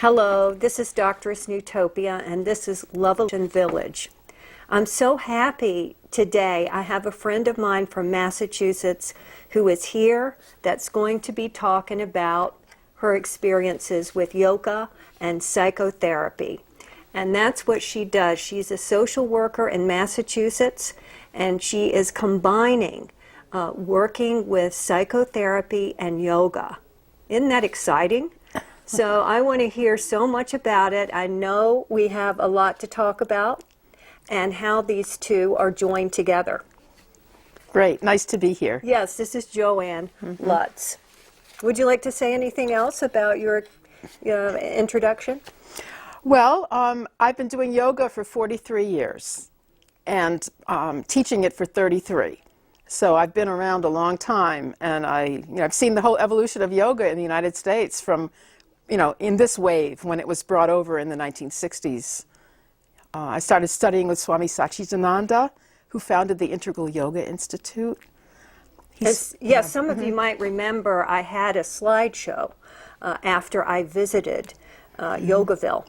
Hello, this is Doctoress Neutopia, and this is Loveland Village. I'm so happy today. I have a friend of mine from Massachusetts who is here that's going to be talking about her experiences with yoga and psychotherapy. And that's what she does. She's a social worker in Massachusetts, and she is combining working with psychotherapy and yoga. Isn't that exciting? So I want to hear so much about it. I know we have a lot to talk about and how these two are joined together. Great. Nice to be here. Yes, this is Joann Lutz. Would you like to say anything else about your introduction? Well, I've been doing yoga for 43 years and teaching it for 33. So I've been around a long time, and I've seen the whole evolution of yoga in the United States from, in this wave when it was brought over in the 1960s. I started studying with Swami Satchidananda, who founded the Integral Yoga Institute. Yes, some of you might remember I had a slideshow after I visited Yogaville.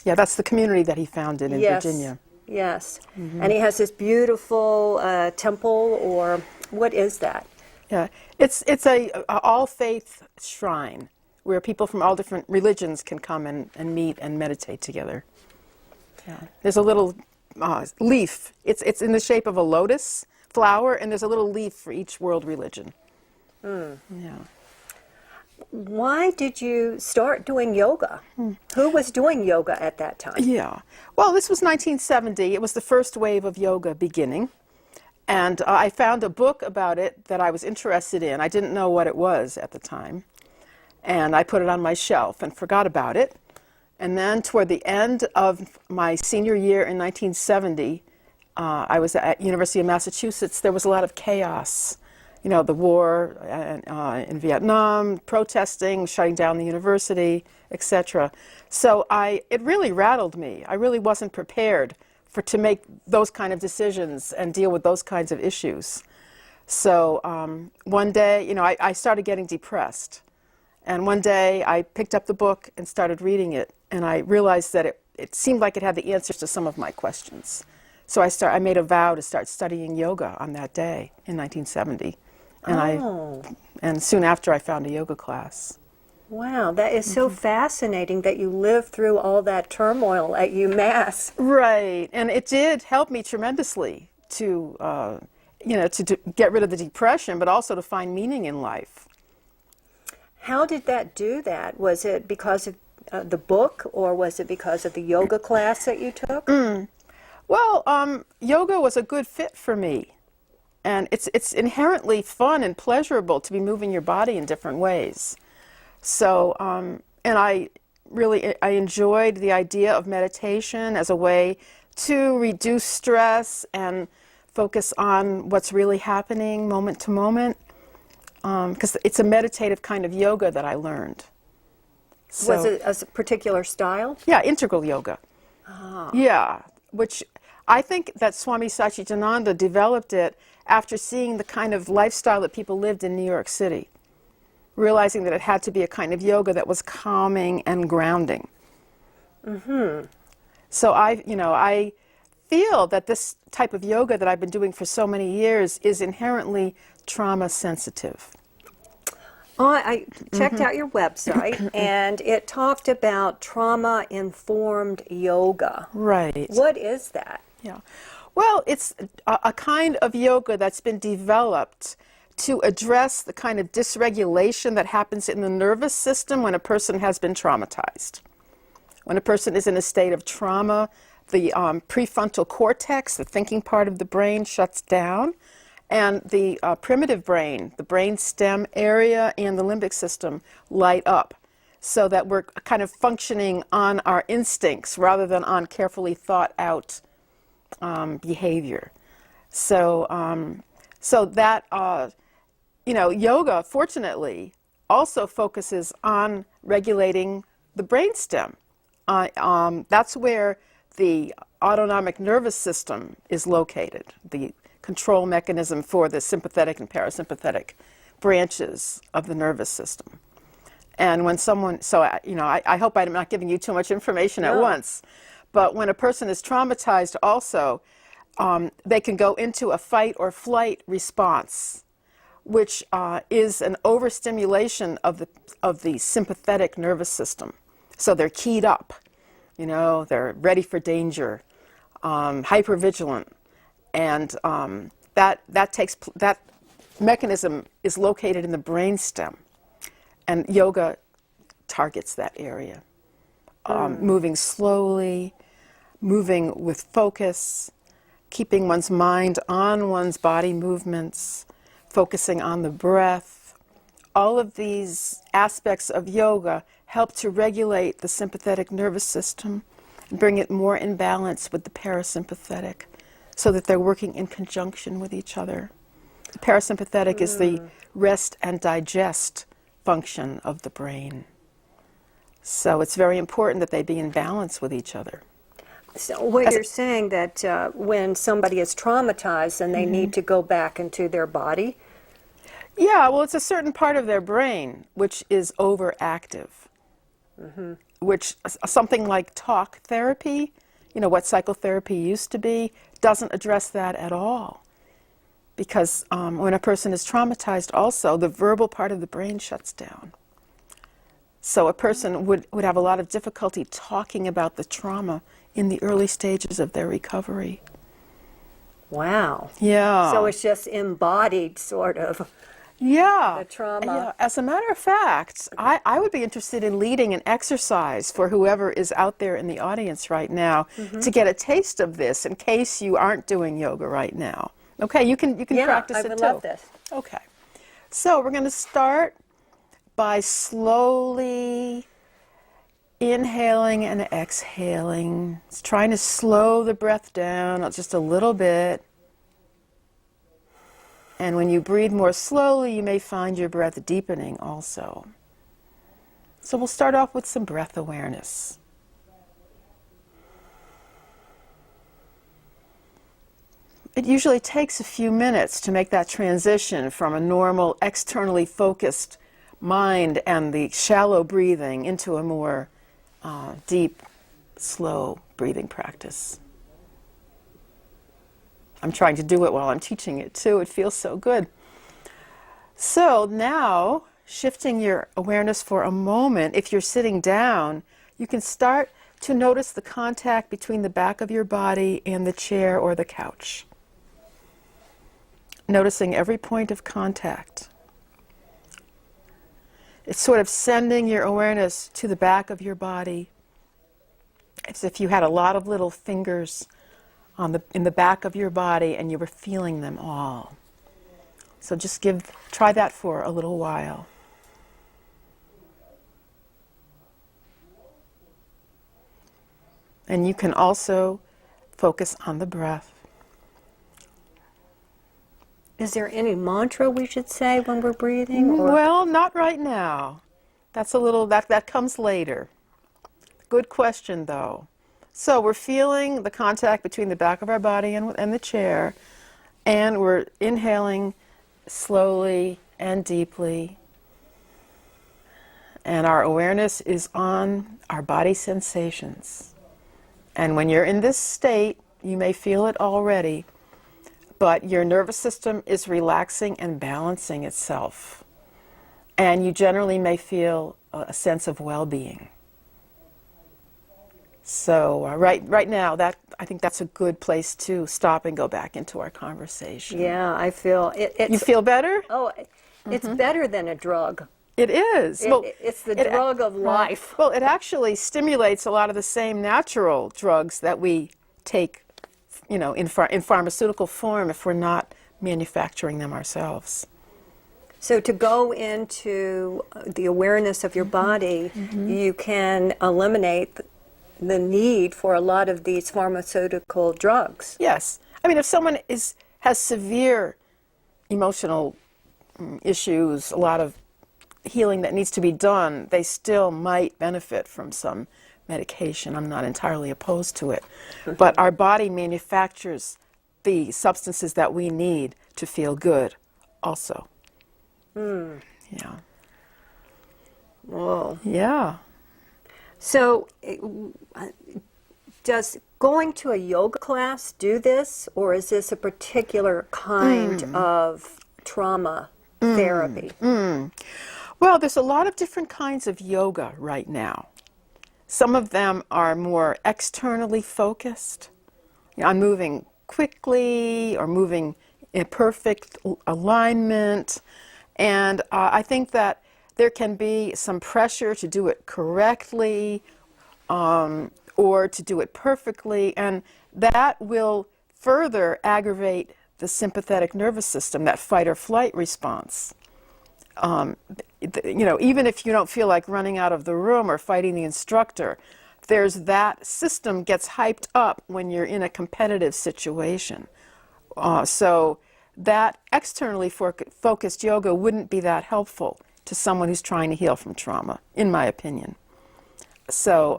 Yeah, that's the community that he founded in Virginia. Yes, and he has this beautiful temple, or what is that? Yeah, it's a all-faith shrine where people from all different religions can come and meet and meditate together. Yeah. There's a little leaf. It's in the shape of a lotus flower, and there's a little leaf for each world religion. Yeah. Why did you start doing yoga? Who was doing yoga at that time? Yeah. Well, this was 1970. It was the first wave of yoga beginning. And I found a book about it that I was interested in. I didn't know what it was at the time. And I put it on my shelf and forgot about it. And then toward the end of my senior year in 1970, I was at University of Massachusetts. There was a lot of chaos. The war in Vietnam, protesting, shutting down the university, etc. So it really rattled me. I really wasn't prepared to make those kind of decisions and deal with those kinds of issues. So one day, I started getting depressed. And one day I picked up the book and started reading it, and I realized that it seemed like it had the answers to some of my questions. So I made a vow to start studying yoga on that day in 1970. And soon after, I found a yoga class. Wow, that is so fascinating that you lived through all that turmoil at UMass. Right, and it did help me tremendously to get rid of the depression, but also to find meaning in life. How did that do that? Was it because of the book, or was it because of the yoga class that you took? Well, yoga was a good fit for me. And it's inherently fun and pleasurable to be moving your body in different ways. So, and I enjoyed the idea of meditation as a way to reduce stress and focus on what's really happening moment to moment. Because it's a meditative kind of yoga that I learned. So, was it a particular style? Yeah, integral yoga. Yeah, which I think that Swami Satchidananda developed it after seeing the kind of lifestyle that people lived in New York City, realizing that it had to be a kind of yoga that was calming and grounding. So I feel that this type of yoga that I've been doing for so many years is inherently trauma sensitive. I checked out your website, and it talked about trauma-informed yoga. Right. What is that? Yeah. Well, it's a kind of yoga that's been developed to address the kind of dysregulation that happens in the nervous system when a person has been traumatized. When a person is in a state of trauma, the prefrontal cortex, the thinking part of the brain, shuts down, and the primitive brain, the brain stem area and the limbic system light up, so that we're kind of functioning on our instincts rather than on carefully thought out behavior. So that yoga, fortunately, also focuses on regulating the brainstem. That's where the autonomic nervous system is located, the control mechanism for the sympathetic and parasympathetic branches of the nervous system. And when someone, so I hope I'm not giving you too much information at No. once, but when a person is traumatized also, they can go into a fight or flight response, which is an overstimulation of the sympathetic nervous system. So they're keyed up, they're ready for danger, hypervigilant, and that mechanism is located in the brainstem, and yoga targets that area. Moving slowly, moving with focus, keeping one's mind on one's body movements, focusing on the breath. All of these aspects of yoga help to regulate the sympathetic nervous system and bring it more in balance with the parasympathetic so that they're working in conjunction with each other. The parasympathetic is the rest and digest function of the brain. So it's very important that they be in balance with each other. So what you're saying that when somebody is traumatized and they need to go back into their body? Yeah, well, it's a certain part of their brain which is overactive, which something like talk therapy, what psychotherapy used to be, doesn't address that at all. Because when a person is traumatized also, the verbal part of the brain shuts down. So a person would have a lot of difficulty talking about the trauma in the early stages of their recovery. Wow. Yeah. So it's just embodied, sort of, Yeah. the trauma. Yeah. As a matter of fact, I would be interested in leading an exercise for whoever is out there in the audience right now to get a taste of this in case you aren't doing yoga right now. Okay, you can practice it too. I would love this. Okay. So we're going to start by slowly inhaling and exhaling. It's trying to slow the breath down just a little bit. And when you breathe more slowly, you may find your breath deepening also. So we'll start off with some breath awareness. It usually takes a few minutes to make that transition from a normal, externally focused mind and the shallow breathing into a more deep, slow breathing practice. I'm trying to do it while I'm teaching it too. It feels so good. So now, shifting your awareness for a moment, if you're sitting down, you can start to notice the contact between the back of your body and the chair or the couch. Noticing every point of contact. It's sort of sending your awareness to the back of your body. It's as if you had a lot of little fingers in the back of your body and you were feeling them all. So just try that for a little while. And you can also focus on the breath. Is there any mantra we should say when we're breathing? Or? Well, not right now. That's that comes later. Good question, though. So we're feeling the contact between the back of our body and the chair, and we're inhaling slowly and deeply. And our awareness is on our body sensations. And when you're in this state, you may feel it already, but your nervous system is relaxing and balancing itself. And you generally may feel a sense of well-being. So right now, I think that's a good place to stop and go back into our conversation. Yeah, I feel it. You feel better? Oh, it's better than a drug. It is. It's the drug of life. Well, it actually stimulates a lot of the same natural drugs that we take, in pharmaceutical form if we're not manufacturing them ourselves. So to go into the awareness of your body, you can eliminate the need for a lot of these pharmaceutical drugs. Yes. I mean, if someone has severe emotional issues, a lot of healing that needs to be done, they still might benefit from some medication. I'm not entirely opposed to it. But our body manufactures the substances that we need to feel good also. Yeah. Whoa. Yeah. So, does going to a yoga class do this, or is this a particular kind of trauma therapy? Well, there's a lot of different kinds of yoga right now. Some of them are more externally focused, on moving quickly or moving in perfect alignment. And I think that there can be some pressure to do it correctly or to do it perfectly, and that will further aggravate the sympathetic nervous system, that fight or flight response. Even if you don't feel like running out of the room or fighting the instructor, there's that system gets hyped up when you're in a competitive situation. So that externally focused yoga wouldn't be that helpful to someone who's trying to heal from trauma, in my opinion. So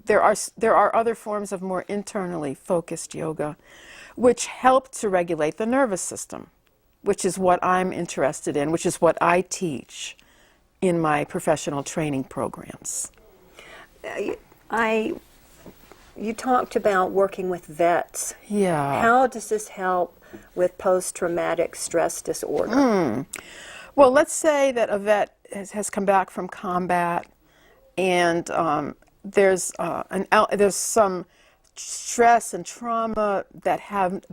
there are other forms of more internally focused yoga which help to regulate the nervous system, which is what I'm interested in, which is what I teach in my professional training programs. You talked about working with vets. Yeah. How does this help with post-traumatic stress disorder? Well, let's say that a vet has come back from combat, and there's some stress and trauma that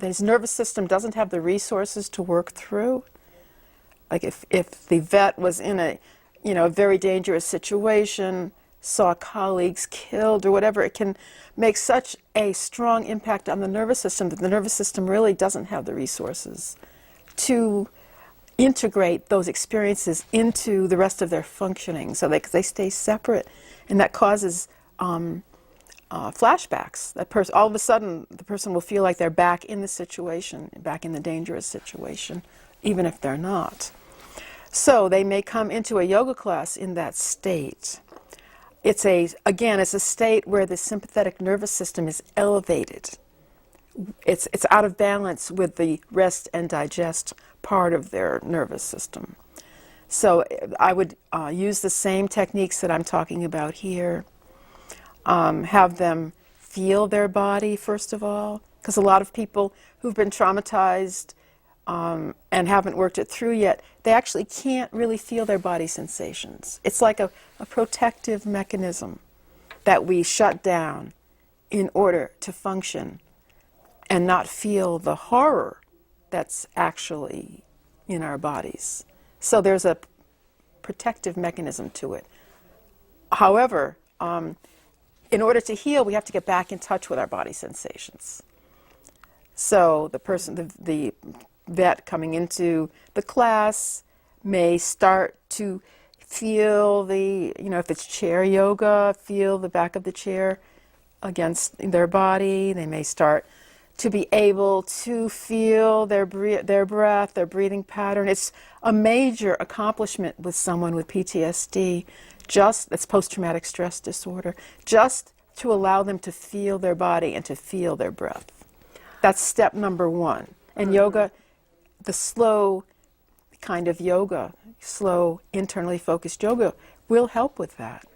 his nervous system doesn't have the resources to work through. Like if the vet was in a very dangerous situation, saw colleagues killed or whatever, it can make such a strong impact on the nervous system that the nervous system really doesn't have the resources to integrate those experiences into the rest of their functioning. So they stay separate, and that causes flashbacks. All of a sudden, the person will feel like they're back in the situation, back in the dangerous situation, even if they're not. So they may come into a yoga class in that state. It's a state where the sympathetic nervous system is elevated. It's out of balance with the rest and digest part of their nervous system. So I would use the same techniques that I'm talking about here. Have them feel their body, first of all, because a lot of people who've been traumatized and haven't worked it through yet, they actually can't really feel their body sensations. It's like a protective mechanism that we shut down in order to function and not feel the horror that's actually in our bodies. So there's a protective mechanism to it. However, in order to heal, we have to get back in touch with our body sensations. So the vet coming into the class may start to feel if it's chair yoga, feel the back of the chair against their body. They may start to be able to feel their breath, their breathing pattern. It's a major accomplishment with someone with PTSD, that's post-traumatic stress disorder, just to allow them to feel their body and to feel their breath. That's step number one. And yoga, the slow kind of yoga, slow, internally focused yoga, will help with that.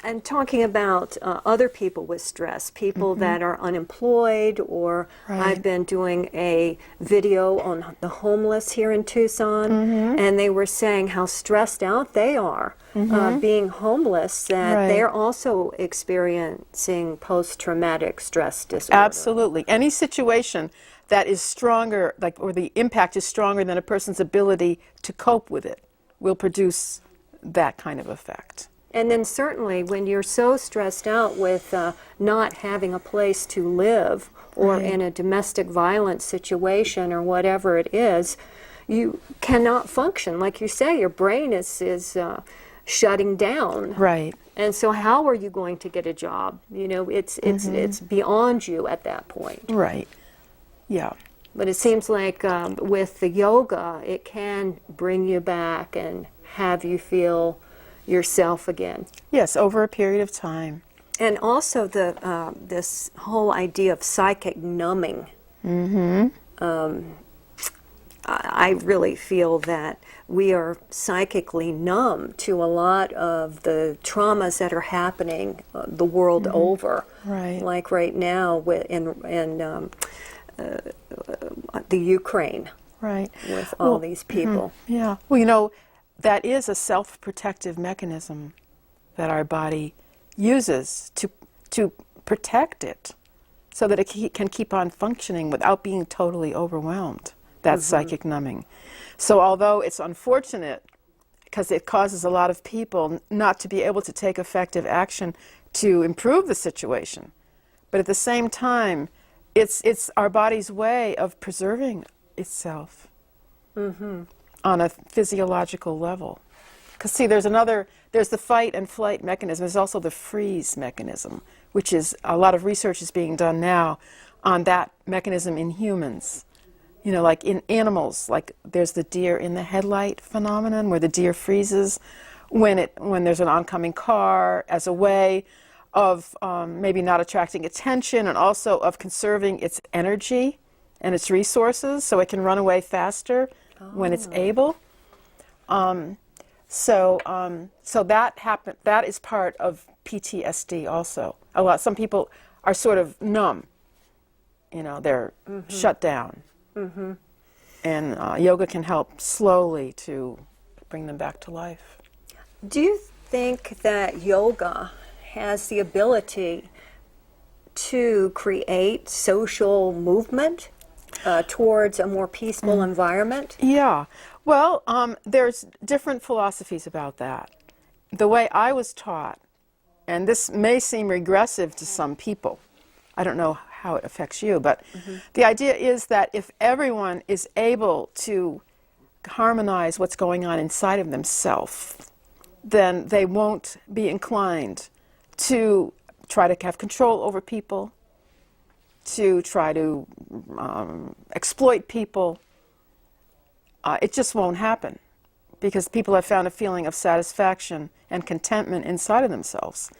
And talking about other people with stress, people that are unemployed, or I've been doing a video on the homeless here in Tucson, and they were saying how stressed out they are being homeless, that they're also experiencing post-traumatic stress disorder. Absolutely. Any situation that is stronger, or the impact is stronger than a person's ability to cope with it, will produce that kind of effect. And then certainly when you're so stressed out with not having a place to live, or in a domestic violence situation or whatever it is, you cannot function. Like you say, your brain is shutting down. Right. And so how are you going to get a job? It's beyond you at that point. Right. Yeah. But it seems like with the yoga, it can bring you back and have you feel yourself again. Yes, over a period of time. And also this whole idea of psychic numbing. I really feel that we are psychically numb to a lot of the traumas that are happening the world over. Right. Like right now in the Ukraine. Right. With all these people. Yeah. Well, you know, that is a self-protective mechanism that our body uses to protect it so that it can keep on functioning without being totally overwhelmed. That's psychic numbing. So although it's unfortunate because it causes a lot of people not to be able to take effective action to improve the situation, but at the same time, it's our body's way of preserving itself on a physiological level. Because see, there's the fight and flight mechanism. There's also the freeze mechanism, which is a lot of research is being done now on that mechanism in humans. You know, like in animals, like there's the deer in the headlight phenomenon where the deer freezes when there's an oncoming car as a way of maybe not attracting attention and also of conserving its energy and its resources so it can run away faster when it's able. So that is part of PTSD also. Some people are sort of numb, you know, they're shut down. And yoga can help slowly to bring them back to life. Do you think that yoga has the ability to create social movement towards a more peaceful environment? Yeah. Well, there's different philosophies about that. The way I was taught, and this may seem regressive to some people, I don't know how it affects you, but the idea is that if everyone is able to harmonize what's going on inside of themselves, then they won't be inclined to try to have control over people, to try to exploit people. It just won't happen because people have found a feeling of satisfaction and contentment inside of themselves,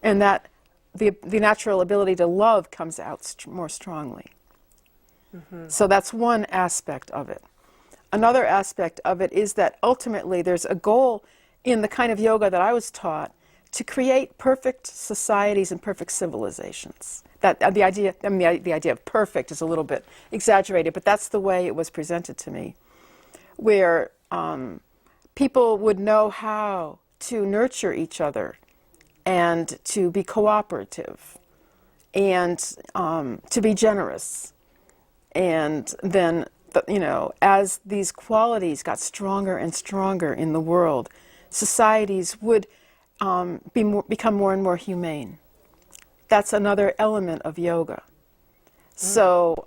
and that the natural ability to love comes out more strongly. So that's one aspect of it. Another aspect of it is that ultimately there's a goal in the kind of yoga that I was taught to create perfect societies and perfect civilizations. That the idea of perfect is a little bit exaggerated, but that's the way it was presented to me, where people would know how to nurture each other and to be cooperative and to be generous. And then, as these qualities got stronger and stronger in the world, societies would become more and more humane. That's another element of yoga. So,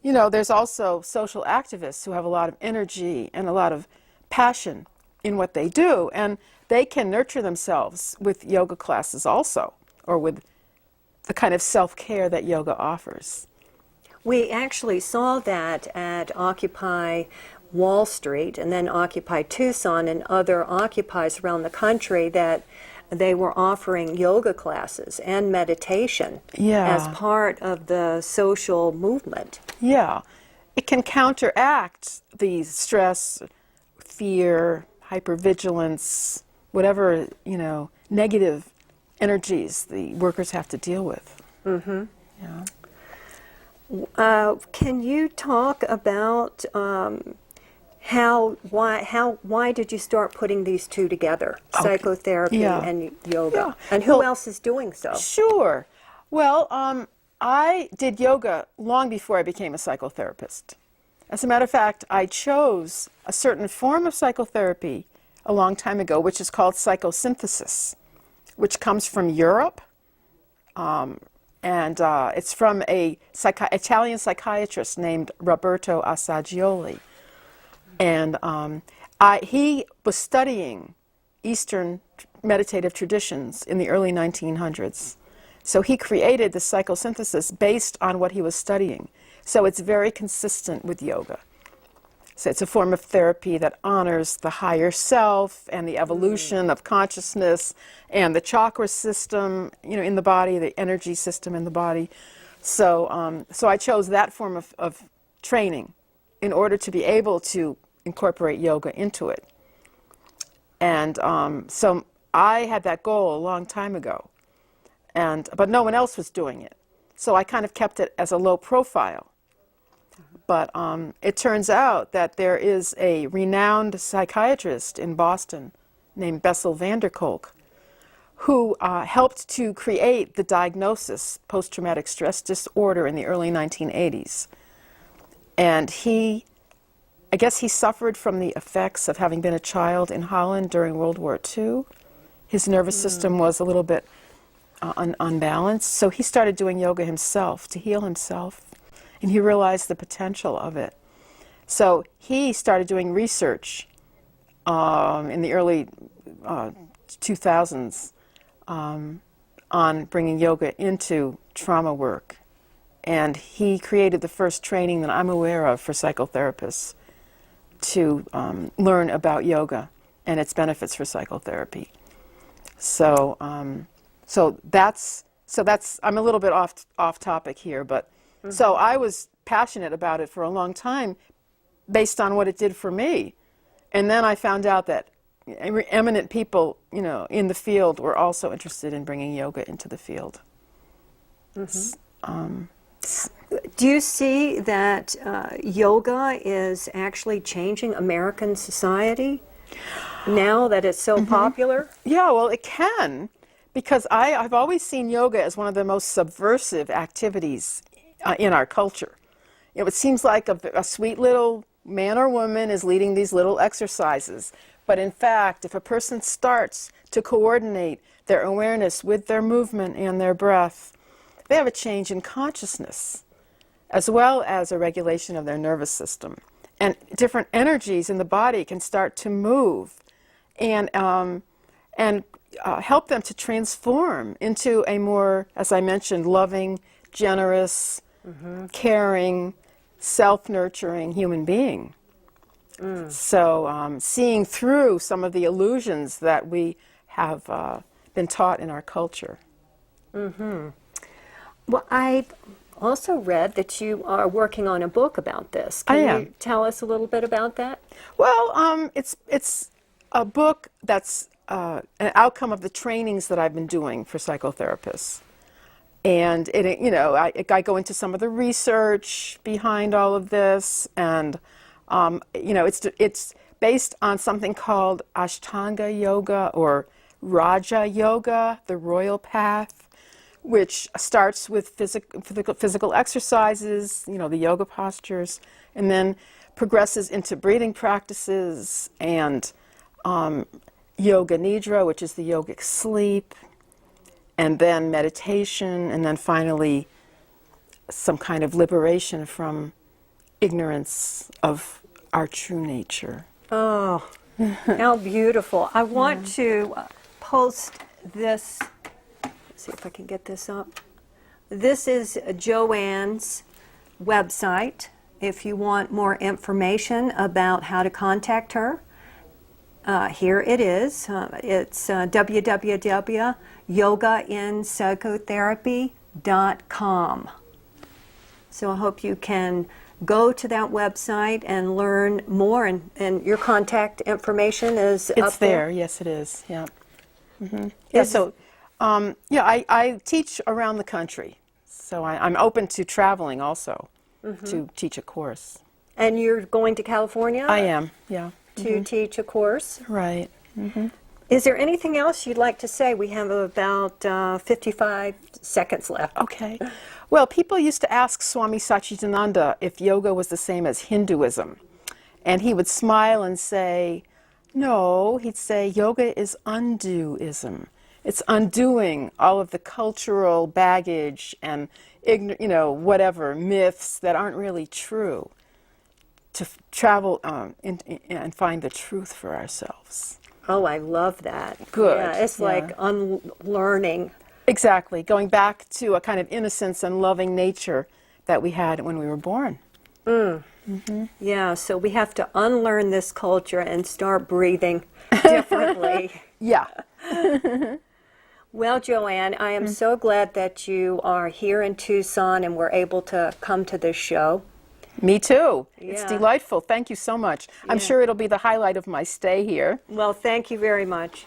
there's also social activists who have a lot of energy and a lot of passion in what they do, and they can nurture themselves with yoga classes also, or with the kind of self-care that yoga offers. We actually saw that at Occupy Wall Street and then Occupy Tucson and other occupies around the country, that they were offering yoga classes and meditation as part of the social movement. Yeah. It can counteract the stress, fear, hypervigilance, whatever, negative energies the workers have to deal with. Yeah. Can you talk about why did you start putting these two together, psychotherapy and yoga? And who else is doing so? Sure. Well, I did yoga long before I became a psychotherapist. As a matter of fact, I chose a certain form of psychotherapy a long time ago, which is called psychosynthesis, which comes from Europe. And it's from a Italian psychiatrist named Roberto Assagioli. And he was studying Eastern meditative traditions in the early 1900s. So he created the psychosynthesis based on what he was studying. So it's very consistent with yoga. So it's a form of therapy that honors the higher self and the evolution of consciousness and the chakra system, in the body, the energy system in the body. So I chose that form of training in order to be able to incorporate yoga into it. And so I had that goal a long time ago, but no one else was doing it. So I kind of kept it as a low profile. But it turns out that there is a renowned psychiatrist in Boston named Bessel van der Kolk who helped to create the diagnosis post-traumatic stress disorder in the early 1980s. And I guess he suffered from the effects of having been a child in Holland during World War II. His nervous system was a little bit unbalanced, so he started doing yoga himself to heal himself, and he realized the potential of it. So he started doing research in the early 2000s on bringing yoga into trauma work. And he created the first training that I'm aware of for psychotherapists to learn about yoga and its benefits for psychotherapy. So, that's I'm a little bit off topic here, but so I was passionate about it for a long time, based on what it did for me, and then I found out that eminent people, in the field were also interested in bringing yoga into the field. Do you see that yoga is actually changing American society now that it's so popular? Yeah, well, it can, because I've always seen yoga as one of the most subversive activities in our culture. It seems like a sweet little man or woman is leading these little exercises. But in fact, if a person starts to coordinate their awareness with their movement and their breath, they have a change in consciousness, as well as a regulation of their nervous system. And different energies in the body can start to move and help them to transform into a more, as I mentioned, loving, generous, caring, self-nurturing human being. So seeing through some of the illusions that we have been taught in our culture. Well, I've also read that you are working on a book about this. I Can am. you tell us a little bit about that? Well, it's a book that's an outcome of the trainings that I've been doing for psychotherapists. And I go into some of the research behind all of this, and it's based on something called Ashtanga Yoga or Raja Yoga, the royal path, which starts with physical exercises, the yoga postures, and then progresses into breathing practices and yoga nidra, which is the yogic sleep, and then meditation, and then finally some kind of liberation from ignorance of our true nature. Oh, how beautiful. I want to post this. Let's see if I can get this up. This is Joann's website. If you want more information about how to contact her, here it is. It's www.yogainpsychotherapy.com. So I hope you can go to that website and learn more, and your contact information is up there. Yes, it is. Yeah. Yeah. So, I teach around the country, so I'm open to traveling also to teach a course. And you're going to California? I am. Yeah. To teach a course. Right. Is there anything else you'd like to say? We have about 55 seconds left. Okay. Well, people used to ask Swami Satchidananda if yoga was the same as Hinduism. And he would smile and say, no, he'd say, yoga is undoism. It's undoing all of the cultural baggage and, whatever, myths that aren't really true, to travel and find the truth for ourselves. Oh, I love that. Good. Yeah, it's like unlearning. Exactly. Going back to a kind of innocence and loving nature that we had when we were born. Yeah, so we have to unlearn this culture and start breathing differently. Yeah. Well, Joann, I am so glad that you are here in Tucson and we're able to come to this show. Me too. It's Yeah. delightful. Thank you so much. I'm Yeah. sure it'll be the highlight of my stay here. Well, thank you very much.